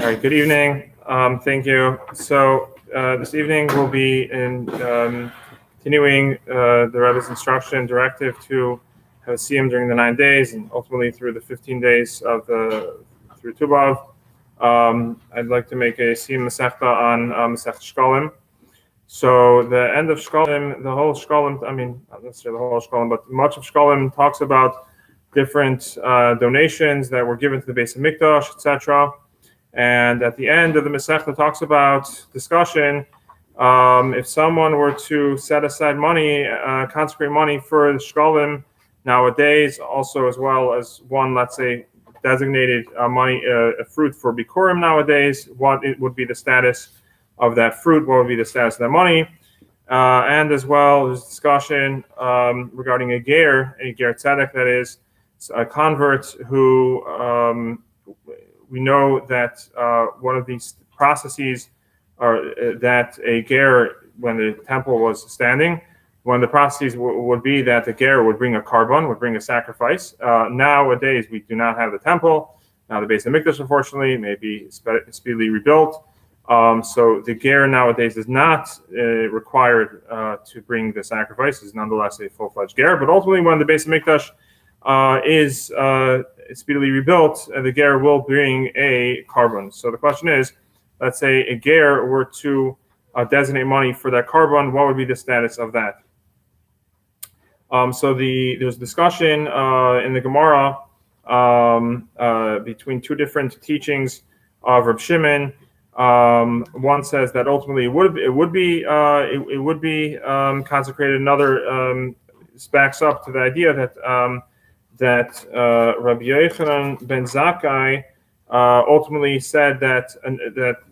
All right, good evening. Thank you. So this evening we'll be continuing the Rabbi's instruction directive to have a Siyum during the 9 days and ultimately through the 15 days of through Tubav. I'd like to make a Siyum Masechta on Masech Shekalim. So the end of Shekalim, the whole Shekalim, I mean, not necessarily the whole Shekalim, but much of Shekalim talks about different donations that were given to the Beis Hamikdash, etc. And at the end of the Masechta talks about discussion. If someone were to set aside money, consecrate money for the Shekalim nowadays, also as well as one, let's say, designated money, a fruit for Bikurim nowadays, what it would be the status of that fruit, what would be the status of that money, and as well there's discussion regarding a ger tzedek, that is a convert who we know that one of these processes are that a ger, when the temple was standing, one of the processes would be that the ger would bring a carbon, would bring a sacrifice. Nowadays we do not have the temple. Now the Beis Hamikdash, unfortunately, may be speedily rebuilt. So the ger nowadays is not required to bring the sacrifice. Is nonetheless a full-fledged ger. But ultimately, when the Beis Hamikdash is speedily rebuilt, the ger will bring a carbon. So the question is, let's say a ger were to designate money for that carbon, what would be the status of that? So there's discussion in the Gemara between two different teachings of Reb Shimon. One says that ultimately it would be consecrated. Another backs up to the idea that Rabbi Yochanan ben Zakkai ultimately said that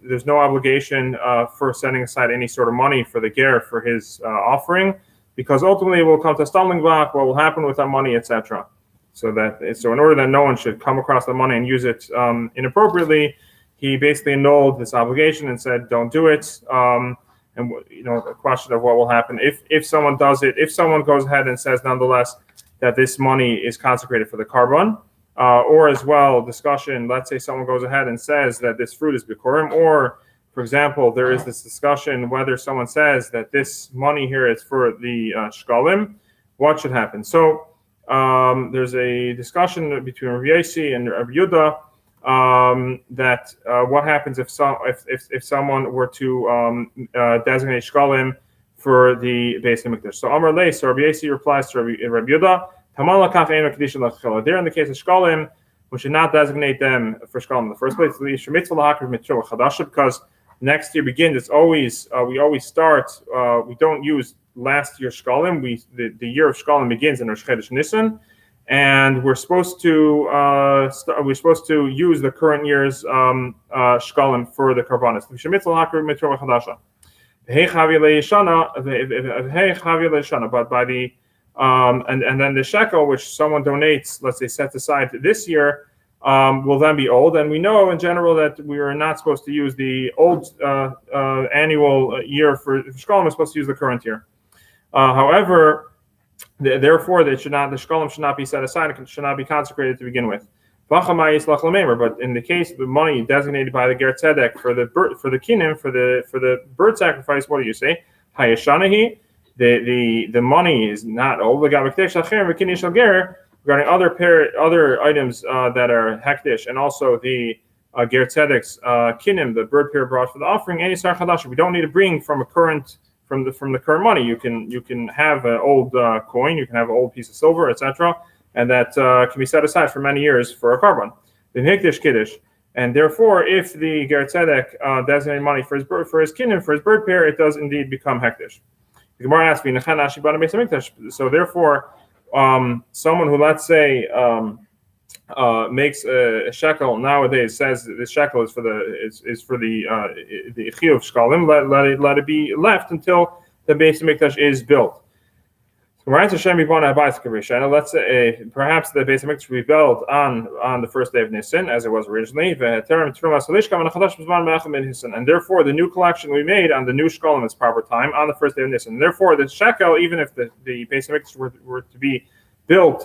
there's no obligation for setting aside any sort of money for the ger for his offering, because ultimately it will come to a stumbling block. What will happen with that money, etc. So in order that no one should come across the money and use it inappropriately, he basically annulled this obligation and said, "Don't do it." And the question of what will happen if someone does it, if someone goes ahead and says nonetheless that this money is consecrated for the carbon, or as well discussion. Let's say someone goes ahead and says that this fruit is bikurim, or for example, there is this discussion whether someone says that this money here is for the shekalim, what should happen? So there's a discussion between Rabbi Yossi and Rabbi Yehuda that what happens if someone were to designate shekalim for the Beis Hamikdash. So Amar Lei, so Rabbi Yossi replies to Rabbi Yehuda, there in the case of shekalim, we should not designate them for shekalim in the first place, because next year begins. It's always we always start. We don't use last year's shekalim. The year of shekalim begins in Rosh Chodesh Nisan, and we're supposed to use the current year's shekalim for the karbanis. But by the and then the shekel, which someone donates, let's say set aside this year, will then be old. And we know in general that we are not supposed to use the old annual year for shekalim. We're supposed to use the current year. However, therefore, the shekalim should not be set aside. It should not be consecrated to begin with. But in the case of the money designated by the ger tzedek for the kinim, for the bird sacrifice, what do you say? Hayashanahi. The money is not old. Regarding other items that are hektish, and also the ger tzedek's kinim, the bird pair brought for the offering, any sar chadash, we don't need to bring from the current money. You can have an old coin, you can have an old piece of silver, etc., and that can be set aside for many years for a carbon. The hektish kiddush, and therefore, if the ger tzedek designated money for his kinim, for his bird pair, it does indeed become hektish. The Gemara asks, so therefore, someone who, let's say, makes a shekel nowadays, says the shekel is for the chiyuv of shekalim, let it be left until the Beis Hamikdash is built. Let's say perhaps the Beis Hamikdash will be built on the first day of Nisan, as it was originally, and therefore the new collection we made on the new shekalim is proper time on the first day of Nisan. And therefore, the shekel, even if the Beis Hamikdash were to be built,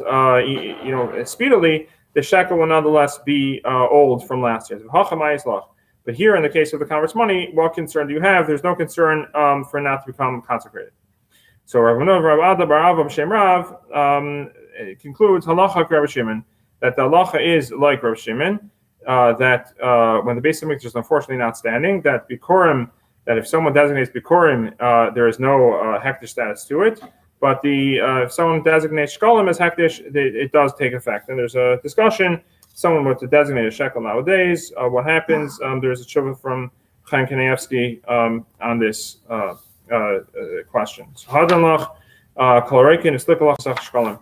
speedily, the shekel will nonetheless be old from last year. But here, in the case of the converse money, what concern do you have? There's no concern for it not to become consecrated. So Rav Ada bar Ava b'Shem Rav concludes halacha Rav Shimon, that the halacha is like Rav Shimon, that when the Beis Hamikdash is unfortunately not standing, that bikurim, that if someone designates bikurim, there is no hektish status to it. But if someone designates shekalim as hektish, it does take effect. And there's a discussion. Someone were to designate a shekel nowadays, what happens? There's a tshuva from Chaim Kanievsky on this question. So hadanlach kolarekin is likalach sach shekalim.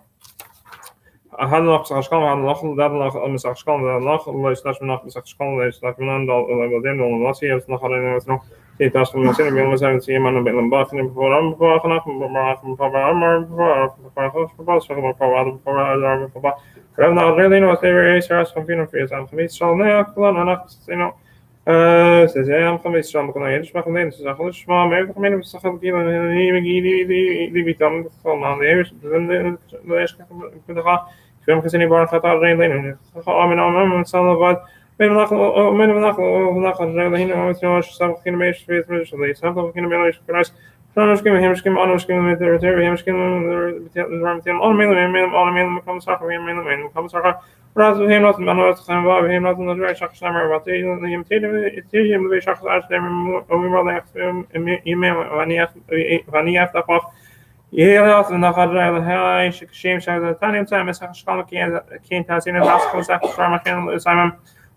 Hadanlach sach shekalim, hadanlach dadanlach sach shekalim, dadanlach lois nashmanach sach shekalim, lois nashmanan dal uladem dal nasi es nachalen es no. It does from the city. We almost haven't seen man of Bethlehem Boston before. I'm before Hanach before I'm not really know what they were. Sarah's computer for his Alchemist. So now, you know, says I'm coming from the United States. I'm going to small American community. So I'm going to become on the air. Film because anybody thought I rain lane. I'm Salavad. Men vandaag really know some kinemash with really some kinemash price. Anders kunnen hem skim anders kunnen met de hem skim de all men come soccer men come soccer. Raad we hem not man wat gaan we hem not on the right soccer summer wat hij hem hem we soccer als hem we wel echt wanneer heeft dat af. Ja, dan gaat hij shame zou dat dan zijn met zijn schande kind has in het laatste concept van mijn Simon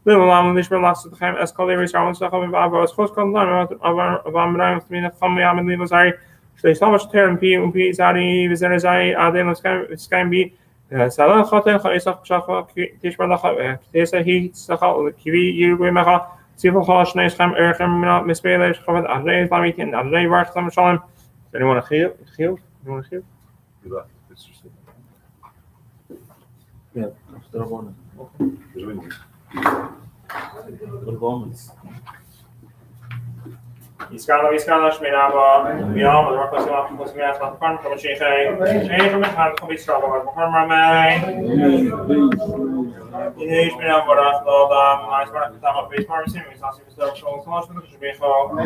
Little Lam nicht mehr lasst geheim eskalieren schauen uns doch aber was groß kommt dann aber beim Raum mit von mir mit Little sei steht so much term p und p sari wir sind sei adem es kann be sala hotel ist auch schaffe ich mal noch ist hier sag kiwi ihr wir machen sie von haus nicht kann mit spelers kommen alle beim weekend alle war zusammen schon anyone here you want to hear yeah after one Iskala Shmirava, Yam, the Rokas of Cosmias, the Farm from Shekhay, and Ham Comistra, Harmame, in Ishmael, Barak, Lodam, Nice Mark, Tama, Face Pharmacy, we saw some social